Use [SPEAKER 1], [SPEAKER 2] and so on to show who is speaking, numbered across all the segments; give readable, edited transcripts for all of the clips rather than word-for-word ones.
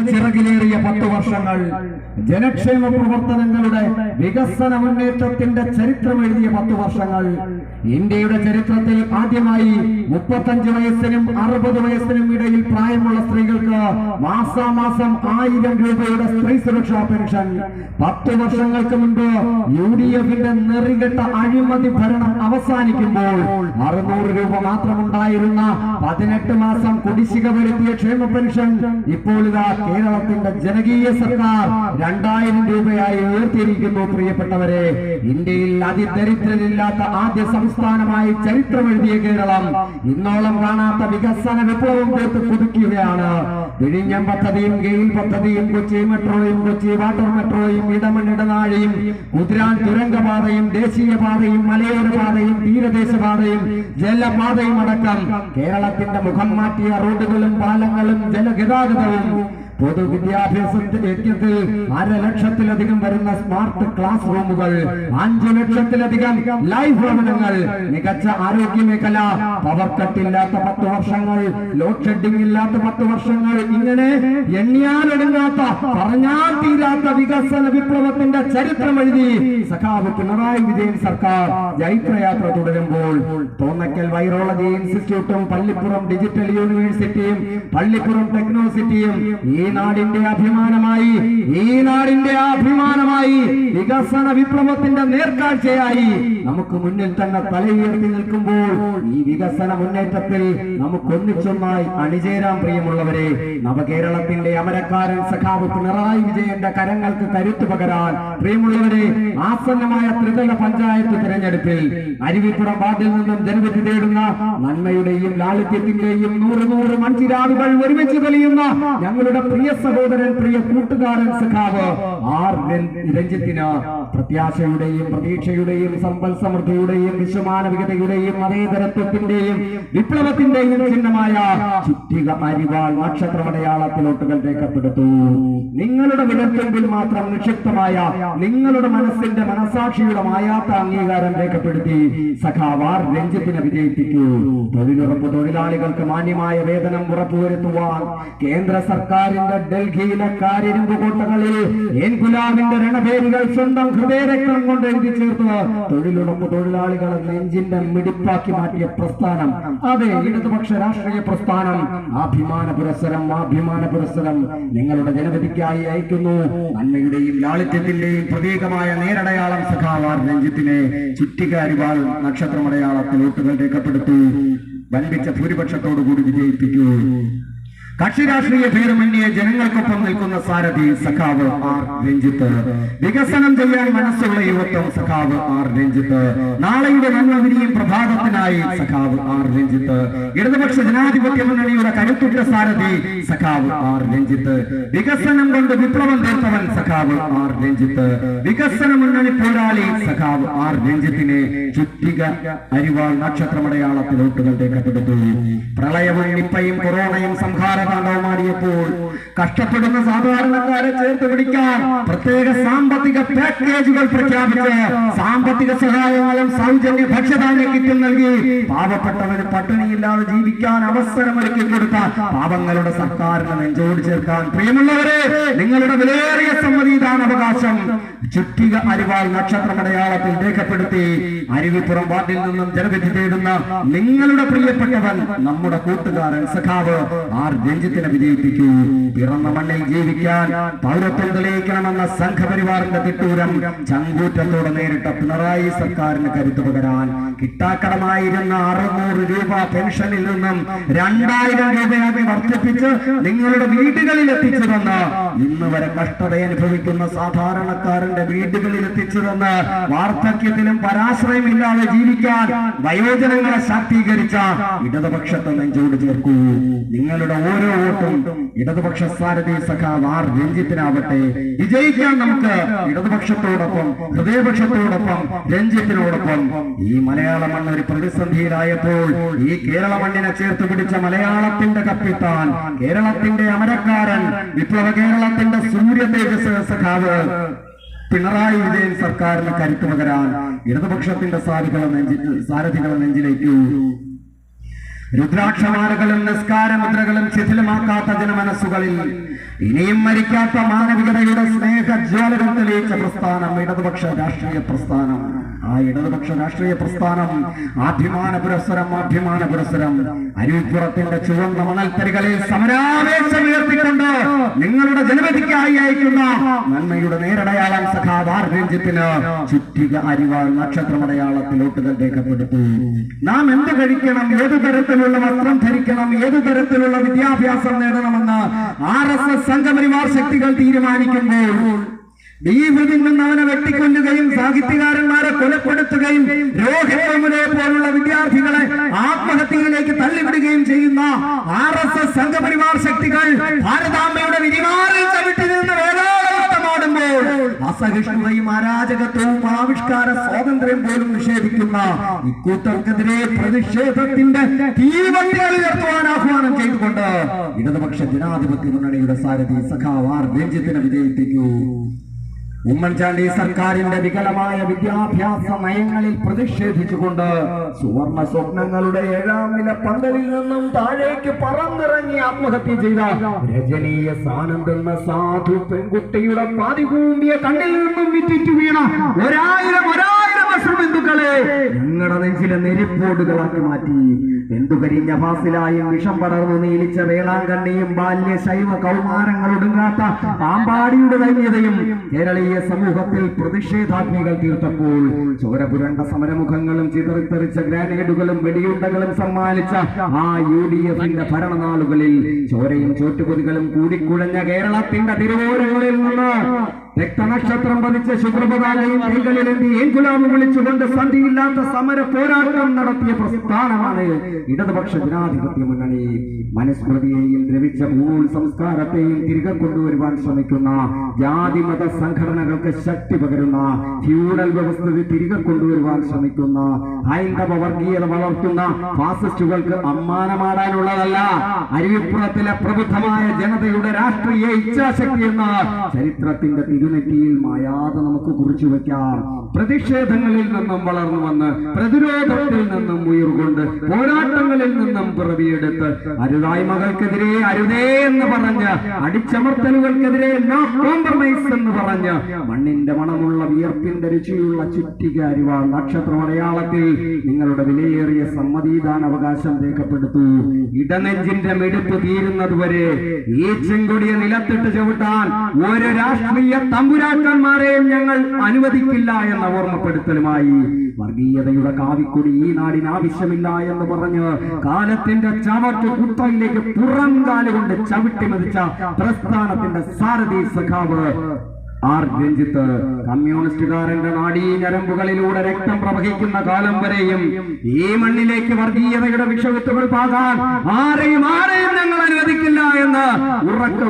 [SPEAKER 1] ചിറകിലേറിയ 10 വർഷങ്ങൾ, ജനക്ഷേമ പ്രവർത്തനങ്ങളുടെ വികസന മുന്നേറ്റത്തിന്റെ ചരിത്രം എഴുതിയ 10 വർഷങ്ങൾ. ഇന്ത്യയുടെ ചരിത്രത്തിൽ ആദ്യമായി 35 വയസ്സിനും 60 വയസ്സിനും ഇടയിൽ പ്രായമുള്ള സ്ത്രീകൾക്ക് മാസാമാസം 1000 രൂപയുടെ സ്ത്രീ സുരക്ഷാ പെൻഷൻ. 10 വർഷങ്ങൾക്ക് മുൻപ് UDFന്റെ നെറികെട്ട അഴിമതി ഭരണം അവസാനിക്കുമ്പോൾ 600 രൂപ മാത്രമുണ്ടായിരുന്ന 18 മാസം കുടിശ്ശിക വരുത്തിയ ക്ഷേമ പെൻഷൻ ഇപ്പോൾ ഇതാ കേരളത്തിന്റെ ജനകീയ സർക്കാർ 2000 രൂപയായി ഉയർത്തിയിരിക്കുന്നു. പ്രിയപ്പെട്ടവരെ, ഇന്ത്യയിൽ അതിദരിദ്രരില്ലാത്ത ആദ്യ സംസ്ഥാനമായി ചരിത്രം എഴുതിയ കേരളം ഇന്നോളം കാണാത്ത വികസന വിപ്ലവം തീർത്ത് കുതിക്കുകയാണ്. വിഴിഞ്ഞം പദ്ധതിയും ഗെയിൽ പദ്ധതിയും കൊച്ചി മെട്രോയും കൊച്ചി വാട്ടർ മെട്രോയും ഇടമൺ ഇടനാഴിയും കുതിരാൻ തുരങ്കപാതയും ദേശീയപാതയും മലയോര പാതയും തീരദേശപാതയും ജലപാതയും അടക്കം കേരളത്തിന്റെ മുഖം മാറ്റിയ റോഡുകളും പാലങ്ങളും ജലഗതാഗതവും പൊതുവിദ്യാഭ്യാസത്തിൽ 1.5 ലക്ഷത്തിലധികം വരുന്ന സ്മാർട്ട് ക്ലാസ് റൂമുകൾ, 5 ലക്ഷത്തിലധികം ലൈഫ് ഭവനങ്ങൾ, മികച്ച ആരോഗ്യ മേഖല, പവർ കട്ടില്ലാത്ത 10 വർഷങ്ങൾ, ലോഡ് ഷെഡിംഗ് ഇല്ലാത്ത 10 വർഷങ്ങൾ, ഇങ്ങനെ എണ്ണിയാലൊടുങ്ങാത്ത പറഞ്ഞാൽ തീരാത്ത വികസന വിപ്ലവത്തിന്റെ ചരിത്രം എഴുതി സഖാവ് പിണറായി വിജയൻ സർക്കാർ ജൈത്രയാത്ര തുടരുമ്പോൾ തോന്നക്കൽ വൈറോളജി ഇൻസ്റ്റിറ്റ്യൂട്ടും പള്ളിപ്പുറം ഡിജിറ്റൽ യൂണിവേഴ്സിറ്റിയും പള്ളിപ്പുറം ടെക്നോസിറ്റിയും ഈ നാടിന്റെ അഭിമാനമായി വികസന വിപ്ലവത്തിന്റെ നേർക്കാഴ്ചയായി നമുക്ക് മുന്നിൽ തന്നെ തലയുയർത്തി നിൽക്കുമ്പോൾ ഈ വികസന മുന്നേറ്റത്തിൽ നമുക്കൊന്നിച്ചൊന്നായി അണിചേരാൻ. പ്രിയമുള്ളവരെ, നവകേരളത്തിന്റെ അമരക്കാരൻ സഖാവ് പിണറായി വിജയന്റെ കരങ്ങൾക്ക് കരുത്തു പകരാൻ. പ്രിയമുള്ളവരെ, ആസന്നമായ ത്രിതല പഞ്ചായത്ത് തിരഞ്ഞെടുപ്പിൽ അരുവിപ്പുറം വാർഡിൽ നിന്നും ജനവിധി തേടുന്ന നന്മയുടെയും ലാളിത്യത്തിന്റെയും 100 മൺചിരാതുകൾ ഒരുമിച്ച് തെളിയുന്ന ഞങ്ങളുടെ പ്രിയ സഹോദരൻ, പ്രിയ കൂട്ടുകാരൻ സഖാവ് ആർ രഞ്ജിത്തിന് പ്രത്യാശയുടെയും പ്രതീക്ഷയുടെയും സമ്പൽ സമൃദ്ധിയുടെയും വിശ്വമാനവികതയുടെയും മതേതരത്വത്തിന്റെയും വിപ്ലവത്തിന്റെയും ചിഹ്നമായ ചുറ്റിക അരിവാൾ നക്ഷത്രമടയാളത്തിലോട്ടുകൾ രേഖപ്പെടുത്തു. നിങ്ങളുടെ വിരൽത്തുമ്പിൽ മാത്രം നിക്ഷിപ്തമായ നിങ്ങളുടെ മനസ്സിന്റെ മനസാക്ഷിയുടെ മായാത്ത അംഗീകാരം രേഖപ്പെടുത്തി സഖാവ് ആർ രഞ്ജിത്തിനെ വിജയിപ്പിക്കൂ. തൊഴിലുറപ്പ് തൊഴിലാളികൾക്ക് മാന്യമായ വേതനം ഉറപ്പുവരുത്തുവാൻ കേന്ദ്ര സർക്കാരിന്റെ ഡൽഹിയിലെ കാരിരുമ്പ് കോട്ടകളിൽ എൻഗുലാമിന്റെ രണഭേരികൾ സ്വന്തം ഹൃദയരക്തം കൊണ്ട് എഴുതി ചേർത്ത് തൊഴിലുറപ്പ് തൊഴിലാളികളെ നെഞ്ചിന്റെ മിടിപ്പാക്കി മാറ്റിയ പ്രസ്ഥാനം, അതെ, ഇടതുപക്ഷ രാഷ്ട്രീയ പ്രസ്ഥാനം അഭിമാന പുരസ്സരം നിങ്ങളുടെ ജനവിധിക്കായി അയക്കുന്നു. നന്മയുടെയും ലാളിത്യത്തിന്റെയും പ്രതീകമായ നേരടയാളം സഖാവ് ആർ രഞ്ജിത്തിനെ ചുറ്റിക അരിവാൾ നക്ഷത്രമടയാളത്തിൽ വോട്ടുകൾ രേഖപ്പെടുത്തി വൻപിച്ച ഭൂരിപക്ഷത്തോടുകൂടി വിജയിപ്പിക്കൂ. കക്ഷി രാഷ്ട്രീയ ഭേദമന്യേ ജനങ്ങൾക്കൊപ്പം നിൽക്കുന്ന സാരഥി സഖാവ് ആർ രഞ്ജിത്ത്. വികസനം ചെയ്യാൻ മനസ്സുള്ള യുവത്വം സഖാവ് ആർ രഞ്ജിത്ത്. നാളെയുടെ നന്മവിനിയും പ്രഭാതത്തിനായി സഖാവ് ആർ രഞ്ജിത്ത്. ഇടതുപക്ഷ ജനാധിപത്യ മുന്നണിയുടെ കരുത്തുറ്റ സാരഥി സഖാവ് ആർ രഞ്ജിത്ത്. വികസനം കൊണ്ട് വിപ്ലവം തീർത്തവൻ സഖാവ് ആർ രഞ്ജിത്ത്. വികസന മുന്നണി പോരാളി സഖാവ് ആർ രഞ്ജിത്തിനെ ചുറ്റിക അരിവാൾ നക്ഷത്രമടയാളത്തിൽ വോട്ടുകൾ രേഖപ്പെടുത്തു. പ്രളയവും നിപ്പയും കൊറോണയും സംഹാര താണ്ഡവമാടിയപ്പോൾ കഷ്ടപ്പെടുന്ന സാധാരണക്കാരെ ചേർത്ത് പിടിക്കാൻ പ്രത്യേക സാമ്പത്തിക പാക്കേജുകൾ പ്രഖ്യാപിച്ച് സാമ്പത്തിക സഹായങ്ങളും സൗജന്യ ഭക്ഷ്യധാന്യ കിറ്റും നൽകി പാവപ്പെട്ടവന് പട്ടിണിയില്ലാതെ ജീവിക്കാൻ അവസരമൊരുക്കി കൊടുത്ത പാവങ്ങളുടെ സർക്കാരിനെ നെഞ്ചോട് ചേർക്കാൻ. പ്രിയമുള്ളവരെ, നിങ്ങളുടെ വിലയേറിയ സമ്മതിദാനാവകാശം ചുറ്റിക അരിവാൾ നക്ഷത്രമടയാളത്തിൽ രേഖപ്പെടുത്തി അരുവിപ്പുറം വാർഡിൽ നിന്നും ജനവിധി തേടുന്ന നിങ്ങളുടെ പ്രിയപ്പെട്ടവൻ നമ്മുടെ കൂട്ടുകാരൻ സഖാവ് ആർ രഞ്ജിത്തിനെ വിജയിപ്പിക്കൂ. പിറന്ന മണ്ണിൽ ജീവിക്കാൻ പൗരത്വം തെളിയിക്കണമെന്ന സംഘപരിവാറിന്റെ തിട്ടൂരം ചങ്കൂറ്റത്തോടെ നേരിട്ട പിണറായി സർക്കാരിന് കരുത്തു പകരാൻ കിട്ടാക്കടമായിരുന്ന 600 രൂപ പെൻഷനിൽ നിന്നും 2000 രൂപയാക്കി വർദ്ധിപ്പിച്ച് നിങ്ങളുടെ വീടുകളിൽ എത്തിച്ചു തന്ന് ഇന്ന് വരെ കഷ്ടത അനുഭവിക്കുന്ന സാധാരണക്കാരന്റെ വീടുകളിൽ എത്തിച്ചു തന്ന് വാർദ്ധക്യത്തിലും പരാശ്രയമില്ലാതെ ജീവിക്കാൻ വയോജനങ്ങളെ ശാക്തീകരിച്ച ഇടതുപക്ഷത്തെ നെഞ്ചോട് ചേർക്കൂ. നിങ്ങളുടെ ഓരോ വോട്ടും ഇടതുപക്ഷ സാരഥി സഖാവ് ആർ രഞ്ജിത്തിനാവട്ടെ. വിജയിക്കാൻ നമുക്ക് ഇടതുപക്ഷത്തോടൊപ്പം ഹൃദയപക്ഷത്തോടൊപ്പം രഞ്ജിത്തിനോടൊപ്പം. ഈ മലയാള മണ്ണ് ഒരു പ്രതിസന്ധിയിലായപ്പോൾ ഈ കേരള മണ്ണിനെ ചേർത്ത് പിടിച്ച മലയാളത്തിന്റെ കപ്പിത്താൻ, കേരളത്തിന്റെ അമരക്കാരൻ, വിപ്ലവ കേരളത്തിന്റെ സൂര്യ തേജസ് സഖാവ് പിണറായി വിജയൻ സർക്കാരിന് കരുത്തു പകരാൻ ഇടതുപക്ഷത്തിന്റെ സാരഥികളെ നെഞ്ചിലേക്കു. രുദ്രാക്ഷമാലകളും നിസ്കാരമുദ്രകളും ശിഥിലമാക്കാത്ത ജനമനസ്സുകളിൽ ഇനിയും മരിക്കാത്ത മാനവികതയുടെ സ്നേഹജ്വാലകൾ തെളിയിച്ച പ്രസ്ഥാനം ഇടതുപക്ഷ രാഷ്ട്രീയ പ്രസ്ഥാനം. ആ ഇടതുപക്ഷ രാഷ്ട്രീയ പ്രസ്ഥാനം അഭിമാന പുരസ്സരം അരുവിപ്പുറത്തിന്റെ ചുവന്ന മണൽത്തരികളിൽ സമരാവേശമുയർത്തിക്കൊണ്ട് നിങ്ങളുടെ ജനവിധിക്കായി അയക്കുന്ന നന്മയുടെ നേരടയാളം സഖാവ് ആർ രഞ്ജിത്തിന് ചുറ്റിക അരിവാൾ നക്ഷത്രമടയാളത്തിൽ വോട്ടുകൾ രേഖപ്പെടുത്തു. നാം എന്ത് കഴിക്കണം, ഏതു തരത്തിലുള്ള വസ്ത്രം ധരിക്കണം, ഏതു തരത്തിലുള്ള വിദ്യാഭ്യാസം നേടണമെന്ന് RSS സംഘപരിവാർ ശക്തികൾ തീരുമാനിക്കുമ്പോൾ ദീപത്തിൽ നിന്ന് അവനെ വെട്ടിക്കൊല്ലുകയും സാഹിത്യകാരന്മാരെ കൊലപ്പെടുത്തുകയും രോഹിതമുനെ പോലുള്ള വിദ്യാർത്ഥികളെ ആത്മഹത്യയിലേക്ക് തള്ളിവിടുകയും ചെയ്യുന്ന RSS സംഘപരിവാർ ശക്തികൾ ഭാരതാംബയുടെ വിരിമാറിൽ ചവിട്ടി നിന്ന് വേദാന്തമാടുമ്പോൾ അസഹിഷ്ണുതയും അരാജകത്വവും ആവിഷ്കാര സ്വാതന്ത്ര്യം പോലും നിഷേധിക്കുന്ന ഇക്കൂട്ടർക്കെതിരെ പ്രതിഷേധത്തിന്റെ തീവണ്ടികൾ ഉയർത്തുവാൻ ആഹ്വാനം ചെയ്തുകൊണ്ട് ഇടതുപക്ഷ ജനാധിപത്യ മുന്നണിയുടെ സാരഥി സഖാവ് ആർ രഞ്ജിത്തിനെ വിജയിപ്പിക്കൂ. ഉമ്മൻചാണ്ടി സർക്കാരിന്റെ വികലമായ വിദ്യാഭ്യാസ നയങ്ങളിൽ പ്രതിഷേധിച്ചുകൊണ്ട് സുവർണ സ്വപ്നങ്ങളുടെ 7ാം നില പന്തലിൽ നിന്നും താഴേക്ക് പറന്നിറങ്ങി ആത്മഹത്യ ചെയ്ത രജനീയ സാനന്ദെന്ന സാധു പെൺകുട്ടിയുടെ പാതികൂമ്പിയ കണ്ണിൽ നിന്നും വിറ്റിറ്റു വീണ ഒരായിരം ബന്ധുക്കളെ ഞങ്ങളുടെ നെഞ്ചിലെ നെരിപ്പോടുകളാക്കി മാറ്റി. എന്തുകരിഞ്ഞ ഫാസിലായും വിഷം പടർന്നു നീലിച്ച വേളാങ്കണ്ണിയും ബാല്യ ശൈവ കൗമാരങ്ങൾ ഒടുങ്ങാത്ത പാമ്പാടിയുടെ ദൈന്യതയും കേരളീയ സമൂഹത്തിൽ പ്രതിഷേധാഗ്നികൾ തീർത്തപ്പോൾ ചോരപുരണ്ട സമരമുഖങ്ങളും ചിതറിത്തെറിച്ച ഗ്രാനേഡുകളും വെടിയുണ്ടകളും സമ്മാനിച്ച ആ UDFന്റെ ഭരണനാളുകളിൽ ചോരയും ചോറ്റുപൊതികളും കൂടിക്കുഴഞ്ഞ കേരളത്തിന്റെ തിരുവോരങ്ങളിൽ നിന്ന് രക്തനക്ഷത്രം പതിച്ച ശുഭ്രപതാകയും കൈകളിലെന്തി ഏൻകുലാമ് വിളിച്ചുകൊണ്ട് സന്ധിയില്ലാത്ത സമര പോരാട്ടം നടത്തിയ പ്രസ്ഥാനമാണ് ഇടതുപക്ഷ ജനാധിപത്യ മുന്നണി. മനുസ്മൃതിയെയും ദ്രവിച്ച ഭൂമി സംസ്കാരത്തെയും തിരികെ കൊണ്ടുവരുവാൻ ശ്രമിക്കുന്ന ജാതിമത സംഘടനകൾക്ക് ശക്തി പകരുന്ന ഫ്യൂഡൽ വ്യവസ്ഥിതി തിരികെ കൊണ്ടുവരുവാൻ ശ്രമിക്കുന്ന ഹൈന്ദവ വർഗീയത വളർത്തുന്ന ഫാസിസ്റ്റുകൾക്ക് അമ്മാനമാടാനുള്ളതല്ല അരുവിപ്പുറത്തിലെ പ്രബുദ്ധമായ ജനതയുടെ രാഷ്ട്രീയ ഇച്ഛാശക്തി എന്ന ചരിത്രത്തിന്റെ തിരുനെറ്റിയിൽ മായാതെ നമുക്ക് കുറിച്ചു വെക്കാം. പ്രതിഷേധങ്ങളിൽ നിന്നും വളർന്നു വന്ന് പ്രതിരോധത്തിൽ നിന്നും ഉയർകൊണ്ട് പോരാട്ടങ്ങളിൽ നിന്നും പിറവിയെടുത്ത് അരുതായ്മകൾക്കെതിരെ അരുതേ എന്ന് പറഞ്ഞ് അടിച്ചമർത്തലുകൾക്കെതിരെ നോ കോംപ്രമൈസ് എന്ന് പറഞ്ഞ് മണ്ണിന്റെ മണമുള്ള വിയർപ്പിന്റെ രുചിയുള്ള ചുറ്റിക അരിവാൾ നക്ഷത്രമടയാളത്തിൽ നിങ്ങളുടെ വിലയേറിയ സമ്മതിദാനാവകാശം രേഖപ്പെടുത്തൂ. ഇടനെഞ്ചിന്റെ മിടുപ്പ് തീരുന്നതുവരെ ഈ ചെങ്കൊടിയെ നിലത്തിട്ട് ചവിട്ടാൻ ഒരു രാഷ്ട്രീയ തമ്പുരാക്കന്മാരെയും ഞങ്ങൾ അനുവദിക്കില്ല എന്ന ഓർമ്മപ്പെടുത്തലുമായി വർഗീയതയുടെ കാവിക്കൊടി ഈ നാടിന് ആവശ്യമില്ല എന്ന് പറഞ്ഞ് കാലത്തിന്റെ ചവറ്റ് കുത്തയിലേക്ക് പുറം കാലുകൊണ്ട് ചവിട്ടി മതിച്ച പ്രസ്ഥാനത്തിന്റെ സാരഥി സഖാവ് ആർ രഞ്ജിത്ത് കമ്മ്യൂണിസ്റ്റുകാരന്റെ നാടീ ഞരമ്പുകളിലൂടെ രക്തം പ്രവഹിക്കുന്ന കാലം വരെയും ഈ മണ്ണിലേക്ക് വർഗീയതയുടെ വിഷവിത്തുകൾ പാകാൻ ആരെയും ഞങ്ങൾ അനുവദിക്കില്ല എന്ന് ഉറക്ക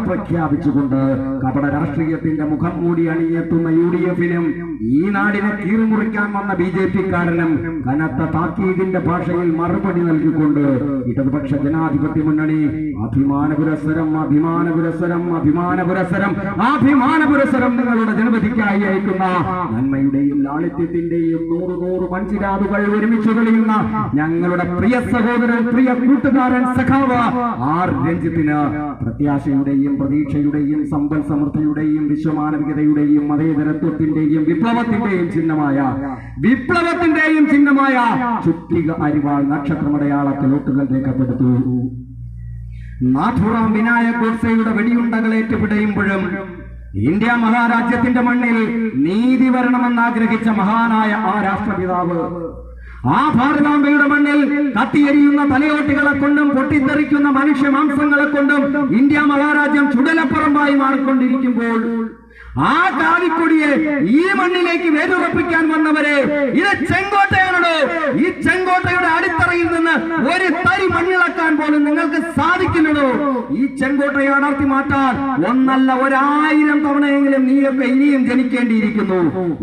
[SPEAKER 1] പ്രഖ്യാപിച്ചുകൊണ്ട് കപട രാഷ്ട്രീയത്തിന്റെ മുഖം മൂടി അണിയെത്തുന്ന UDFനും ഈ നാടിനെ കീറിമുറിക്കാൻ വന്ന BJP-കാരനും കനത്ത താക്കീതിന്റെ ഭാഷയിൽ മറുപടി നൽകിക്കൊണ്ട് ഇടതുപക്ഷ ജനാധിപത്യ മുന്നണി അഭിമാനപുരസ്സരം നിങ്ങളുടെ ജനവിധിക്കായി അയക്കുന്ന നന്മയുടെയും ലാളിത്യത്തിന്റെയും 100 മൺചിരാതുകൾ ഒരുമിച്ച് തെളിയുന്ന ഞങ്ങളുടെ പ്രിയ സഹോദരൻ, പ്രിയ കൂട്ടുകാരൻ സഖാവ് ആർ രഞ്ജിത്തിന് പ്രത്യാശയുടെയും പ്രതീക്ഷയുടെയും സമ്പൽ സമൃദ്ധിയുടെയും വിശ്വമാനവികതയുടെയും മതേതരത്വത്തിന്റെയും വിപ്ലവത്തിന്റെയും ചിഹ്നമായ ചുറ്റിക അരിവാൾ നക്ഷത്രമടയാളത്തിൽ വോട്ടുകൾ രേഖപ്പെടുത്തു. നാഥുറാം വിനായക് ഗോഡ്സെയുടെ വെടിയുണ്ടകൾ ഏറ്റുപിടയുമ്പോഴും ഇന്ത്യ മഹാരാജ്യത്തിന്റെ മണ്ണിൽ നീതി വരണമെന്ന് ആഗ്രഹിച്ച മഹാനായ ആ രാഷ്ട്രപിതാവ് ആ ഭാരതാംബയുടെ മണ്ണിൽ കത്തിയെരിയുന്ന തലയോട്ടികളെ കൊണ്ടും പൊട്ടിത്തെറിക്കുന്ന മനുഷ്യ മാംസങ്ങളെ കൊണ്ടും ഇന്ത്യ മഹാരാജ്യം ചുടലപ്പുറമ്പായി മാറിക്കൊണ്ടിരിക്കുമ്പോൾ ആ കാവിക്കൊടിയെ ഈ മണ്ണിലേക്ക് വേരുറപ്പിക്കാൻ വന്നവരെ ഇത് ചെങ്കോട്ടയാണോ? ഈ ചെങ്കോട്ടയുടെ അടിത്തറയിൽ നിന്ന് ഒരു തരി മണ്ണിളക്കാൻ പോലും നിങ്ങൾക്ക് സാധിക്കില്ലടോ. ഈ ചെങ്കോട്ടയെ അടർത്തി മാറ്റാൻ ഒന്നല്ല 1000 തവണയെങ്കിലും നീയൊക്കെ ഇനിയും ജനിക്കേണ്ടിയിരിക്കുന്നു.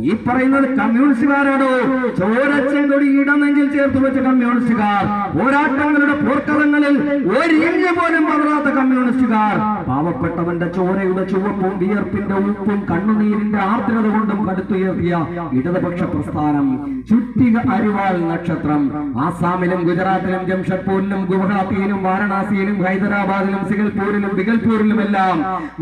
[SPEAKER 1] ഈ പറയുന്നത് കമ്മ്യൂണിസ്റ്റുകാരാണോ? ചോരച്ചെങ്കൊടി ഇടനെഞ്ചിൽ ചേർത്ത് വെച്ച കമ്മ്യൂണിസ്റ്റുകാർ, പോരാട്ടങ്ങളുടെ പോർക്കളങ്ങളിൽ ഒരു ഇഞ്ച് പോലും പതറാത്ത കമ്മ്യൂണിസ്റ്റുകാർ, പാവപ്പെട്ടവന്റെ ചോരയുടെ ചുവപ്പും വിയർപ്പിന്റെ ഉപ്പും കണ്ണുനീരിന്റെ ആർദ്രത കൊണ്ടും കടുത്തുയർത്തിയ ഇടതുപക്ഷ പ്രസ്ഥാനം ചുറ്റിക അരിവാൾ നക്ഷത്രം. ആസാമിലും ഗുജറാത്തിലും ജംഷഡ്പൂരിലും ഗുവാഹത്തിയിലും വാരണാസിയിലും ഹൈദരാബാദിലും സിഗൽപൂരിലും ബിഗൽപൂരിലുമെല്ലാം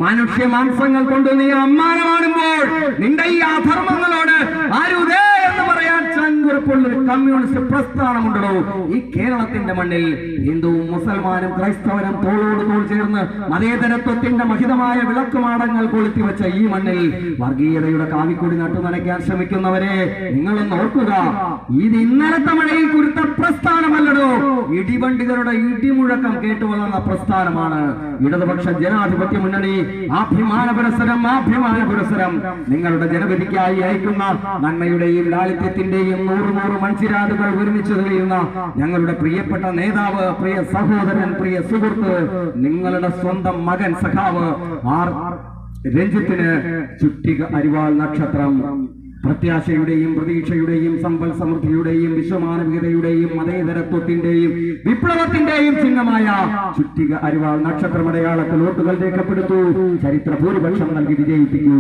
[SPEAKER 1] മനുഷ്യ മാംസങ്ങൾ കൊണ്ട് നീ അമ്മാനമാടുമ്പോൾ നിന്റെ ഈ അധർമ്മങ്ങളോട് ആരുതേ എന്ന് പറയാൻ ചങ്കുറപ്പുള്ളൊരു കമ്മ്യൂണിസ്റ്റ് പ്രസ്ഥാനമുണ്ടോ ഈ കേരളത്തിന്റെ മണ്ണിൽ? ഹിന്ദുവും മുസൽമാനും ക്രൈസ്തവനും തോളോട് തോൾ ചേർന്ന് മതേതരത്വത്തിന്റെ മഹിതമായ വിളക്കുമാടങ്ങൾ കൊളുത്തിവെച്ച ഈ മണ്ണിൽ വർഗീയതയുടെ കാവിക്കൊടി നട്ടുനനയ്ക്കാൻ ശ്രമിക്കുന്നവരെ നിങ്ങളൊന്ന് ഓർക്കുക. ഇത് ഇന്നലത്തെ മഴയിൽ കുരുത്ത പ്രസ്ഥാനമല്ലടോ, ഇടിവണ്ടികളുടെ ഇടിമുഴക്കം കേട്ടു വളർന്ന പ്രസ്ഥാനമാണ് ഇടതുപക്ഷ ജനാധിപത്യ മുന്നണി. അഭിമാന പുരസരം നിങ്ങളുടെ ജനവിധിക്കായി അയക്കുന്ന നന്മയുടെയും ലാളിത്യത്തിന്റെയും 100 മൺചിരാതുകൾ ഒരുമിച്ച് തെളിയുന്ന ഞങ്ങളുടെ പ്രിയപ്പെട്ട നേതാവ്, പ്രിയ സഹോദരൻ, പ്രിയ സുഹൃത്ത്, നിങ്ങളുടെ സ്വന്തം മകൻ സഖാവ് ആർ രഞ്ജിത്തിന് ചുറ്റിക അരിവാൾ നക്ഷത്രം. പ്രത്യാശയുടെയും പ്രതീക്ഷയുടെയും സമ്പൽ സമൃദ്ധിയുടെയും വിശ്വമാനവികതയുടെയും മതേതരത്വത്തിന്റെയും വിപ്ലവത്തിന്റെയും ചിഹ്നമായ ചുറ്റിക അരിവാൾ നക്ഷത്രമടയാളത്തിൽ വോട്ടുകൾ രേഖപ്പെടുത്തൂ. ചരിത്ര ഭൂരിപക്ഷം നൽകി വിജയിപ്പിക്കൂ.